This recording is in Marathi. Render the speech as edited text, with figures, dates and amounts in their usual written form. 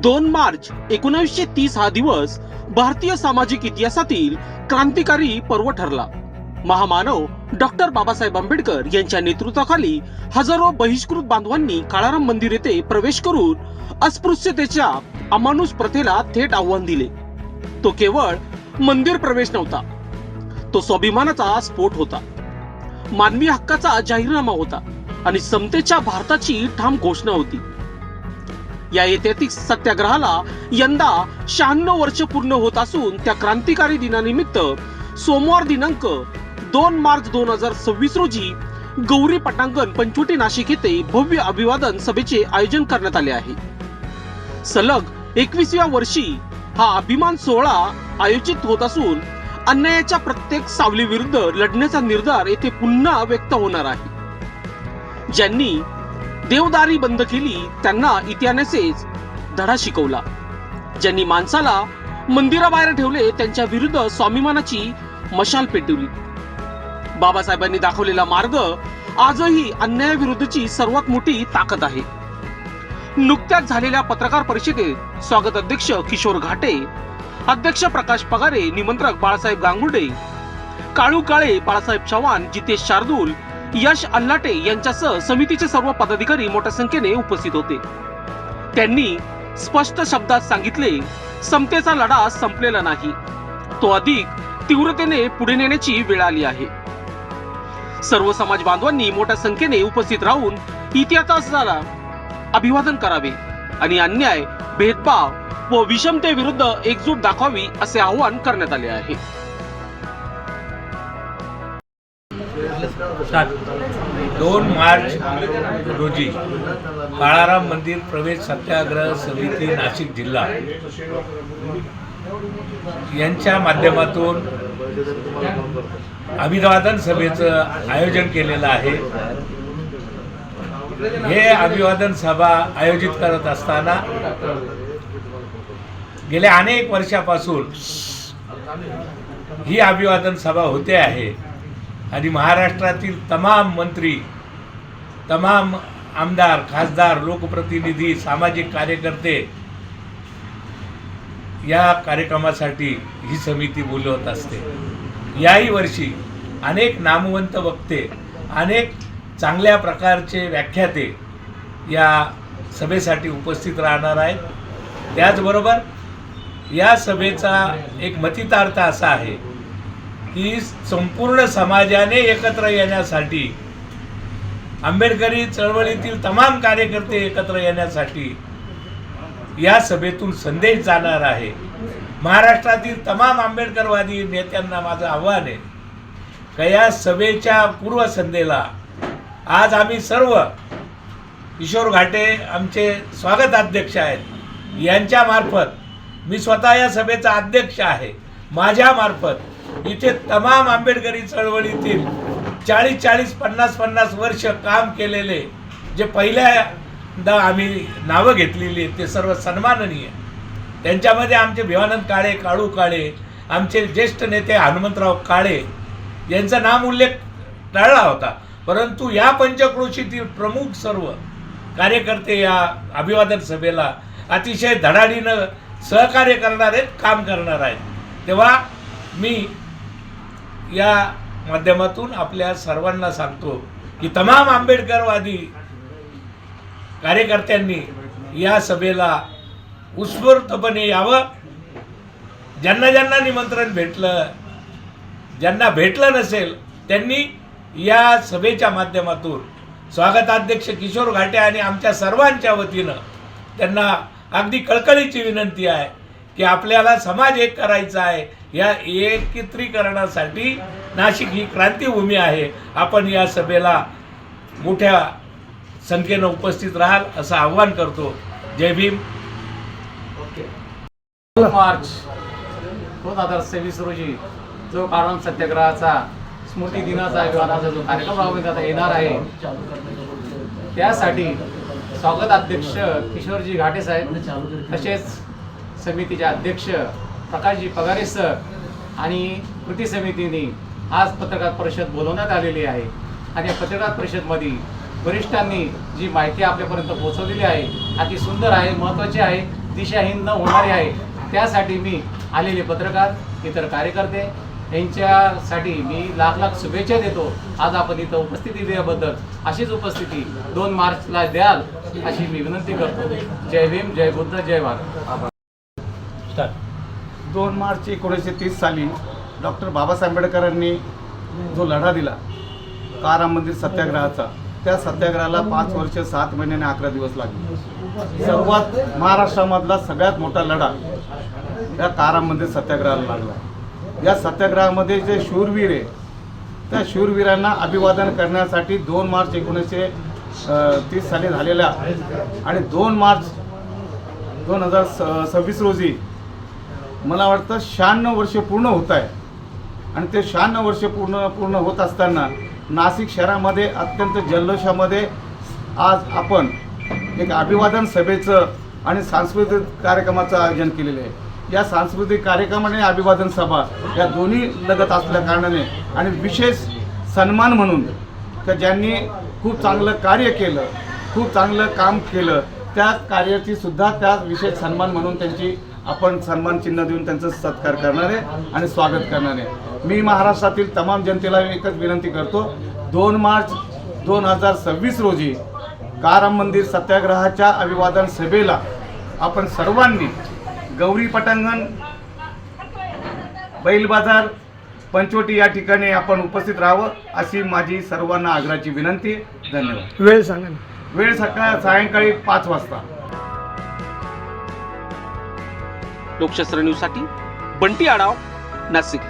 2 मार्च 1930 हा दिवस भारतीय सामाजिक इतिहासातील क्रांतिकारी पर्व ठरला। महामानव डॉक्टर बाबासाहेब आंबेडकर यांच्या नेतृत्वाखाली हजारो बहिष्कृत बांधवांनी काळाराम मंदिर येथे प्रवेश करून अस्पृश्यतेच्या अमानुष प्रथेला थेट आव्हान दिले। तो केवळ मंदिर प्रवेश नव्हता, तो स्वाभिमानाचा स्फोट होता, मानवी हक्काचा जाहीरनामा होता आणि समतेच्या भारताची ठाम घोषणा होती। या ऐतिहासिक सत्याग्रहाला यंदा 96 वर्ष पूर्ण होत असून त्या क्रांतिकारी दिनानिमित्त सोमवार दिनांक 2 मार्च 2026 रोजी गौरी पटांगण पंचवटी नाशिक येथे भव्य अभिवादन सभेचे आयोजन करण्यात आले आहे। सलग 21व्या वर्षी हा अभिमान सोहळा आयोजित होत असून अन्यायाच्या प्रत्येक सावली विरुद्ध लढण्याचा निर्धार येथे पुन्हा व्यक्त होणार आहे। ज्यांनी देवदारी बंद केली त्यांना इतिहासानेच धडा शिकवला, ज्यांनी माणसाला मंदिराबाहेर ठेवले त्यांच्या विरुद्ध स्वाभिमानाची मशाल पेटवली। बाबासाहेबांनी दाखवलेला मार्ग आजही अन्यायाविरुद्धची सर्वात मोठी ताकद आहे। नुकत्याच झालेल्या पत्रकार परिषदेत स्वागत अध्यक्ष किशोर घाटे, अध्यक्ष प्रकाश पगारे, निमंत्रक बाळासाहेब गांगुर्डे, काळू काळे, बाळासाहेब चव्हाण, जितेश शार्दूल, यश अल्लाटे यांच्यासह समितीचे सर्व पदाधिकारी मोठ्या संख्येने उपस्थित होते। त्यांनी स्पष्ट शब्दात सांगितले, समतेचा लढा संपलेला नाही, तो अधिक तीव्रतेने पुढे नेण्याची वेळ आली आहे। सर्व समाज बांधवांनी मोठ्या संख्येने उपस्थित राहून इतिहासाला अभिवादन करावे आणि अन्याय, भेदभाव व विषमतेविरुद्ध एकजूट दाखवावी असे आवाहन करण्यात आले आहे। 2 मार्च रोजी काळाराम मंदिर प्रवेश सत्याग्रह समिती नाशिक जिल्हा यांच्या माध्यमातून अभिवादन सभेचं आयोजन केलेलं आहे। हे अभिवादन सभा आयोजित करत असताना गेल्या अनेक वर्षापासून ही अभिवादन सभा होते आहे आणि महाराष्ट्रातील तमाम मंत्री, तमाम आमदार, खासदार, लोकप्रतिनिधी, सामाजिक कार्यकर्ते या कार्यक्रमासाठी ही समिती बोलवत असते। याही वर्षी अनेक नामवंत वक्ते, अनेक चांगल्या प्रकारचे व्याख्याते या सभेसाठी उपस्थित राहणार आहेत। त्याचबरोबर या सभेचा एक मतितार्थ असा आहे की संपूर्ण समाजाने एकत्र येण्यासाठी, आंबेडकरी चळवळीतील तमाम कार्यकर्ते एकत्र येण्यासाठी या सभेतून संदेश जाणार आहे। महाराष्ट्रातील तमाम आंबेडकरवादी नेत्यांना माझं आव्हान आहे की या सभेच्या पूर्वसंध्येला आज आम्ही सर्व, किशोर घाटे आमचे स्वागत अध्यक्ष आहेत, यांच्या मार्फत, मी स्वतः या सभेचा अध्यक्ष आहे, माझ्या मार्फत इथे तमाम आंबेडकरी चळवळीतील 40-40, 50-50 वर्ष काम केलेले जे पहिल्यांदा आम्ही नावं घेतलेली ते सर्व सन्माननीय, त्यांच्यामध्ये आमचे भिवानंद काळे, काळू काळे, आमचे ज्येष्ठ नेते हनुमंतराव काळे यांचा नाम उल्लेख टाळला होता, परंतु या पंचक्रोशीतील प्रमुख सर्व कार्यकर्ते या अभिवादन सभेला अतिशय धडाडीनं सहकार्य करणार आहेत, काम करणार आहेत। तेव्हा मी या माध्यमातून आपल्या सर्वांना सांगतो की तमाम आंबेडकरवादी कार्यकर्त्यांनी या सभेला उत्स्फूर्तपणे यावं। ज्यांना ज्यांना निमंत्रण भेटलं, ज्यांना भेटलं नसेल त्यांनी या सभेच्या माध्यमातून स्वागताध्यक्ष किशोर घाटे आणि आमच्या सर्वांच्या वतीनं त्यांना अगदी कळकळीची विनंती आहे की आपल्याला समाज एक करायचा आहे। या एकत्रीकरणासाठी नाशिक ही क्रांतीभूमी आहे। आपण या सभेला मोठ्या संख्येनं उपस्थित राहाल असं आवाहन करतो। जय भीम। 2 मार्च 2026 रोजी जो काळाराम सत्याग्रहाचा स्मृती दिनाचा अभिवादनाचा जो कार्यक्रम राबवण्यात येणार आहे, त्यासाठी स्वागत अध्यक्ष किशोरजी घाटे साहेब, तसेच समितीचे अध्यक्ष प्रकाशजी पगारे सर आणि कृती समितीने आज पत्रकार परिषद बोलवण्यात आलेली आहे आणि या पत्रकार परिषदेमध्ये वरिष्ठांनी जी माहिती आपल्यापर्यंत पोहोचवलेली आहे अति सुंदर आहे, महत्त्वाची आहे दिशाहीन न होणारी आहे. त्यासाठी मी आलेले पत्रकार, इतर कार्यकर्ते यांच्यासाठी मी लाख लाख शुभेच्छा देतो. आज आपण इथं उपस्थिती दिल्याबद्दल अशीच उपस्थिती 2 मार्चला द्याल अशी मी विनंती करतो. जय भीम, जय बुद्ध, जय भारत. 2 मार्च 1930 साली डॉक्टर बाबासाहेब आंबेडकरांनी जो लढा दिला का राम मंदिर सत्याग्रहाचा, त्या सत्याग्रहाला 5 वर्ष 7 महिने आणि 11 दिवस लागले. सर्वात महाराष्ट्रामधला सगळ्यात मोठा लढा या का राम मंदिर सत्याग्रहाला लागला. या सत्याग्रहामध्ये जे शूरवीर आहे त्या शूरवीरांना अभिवादन करण्यासाठी 2 मार्च 1930 साली झालेल्या आणि 2 मार्च 2026 रोजी मला वाटतं 96 वर्ष पूर्ण होत आहे. आणि ते 96 वर्ष पूर्ण होत असताना नाशिक शहरामध्ये अत्यंत जल्लोषामध्ये आज आपण एक अभिवादन सभेचं आणि सांस्कृतिक कार्यक्रमाचं आयोजन केलेलं आहे. या सांस्कृतिक कार्यक्रम आणि अभिवादन सभा या दोन्ही लगत असल्या कारणाने आणि विशेष सन्मान म्हणून की ज्यांनी खूप चांगलं कार्य केलं, खूप चांगलं काम केलं, त्या कार्याची सुद्धा त्या विशेष सन्मान म्हणून त्यांची आपण सन्मान चिन्ह देऊन त्यांचं सत्कार करणार आहे आणि स्वागत करणार आहे. मी महाराष्ट्रातील तमाम जनतेला एकच विनंती करतो, 2 मार्च 2026 रोजी का राम मंदिर सत्याग्रहाच्या अभिवादन सभेला आपण सर्वांनी गौरी पटांगण, बैल बाजार, पंचवटी या ठिकाणी आपण उपस्थित राहावं अशी माझी सर्वांना आग्रहाची विनंती. धन्यवाद. वेळ सांगा ना. वेळ सायंकाळी 5 वाजता. लोकशास्त्र न्यूजसाठी बंटी आडाव, नाशिक.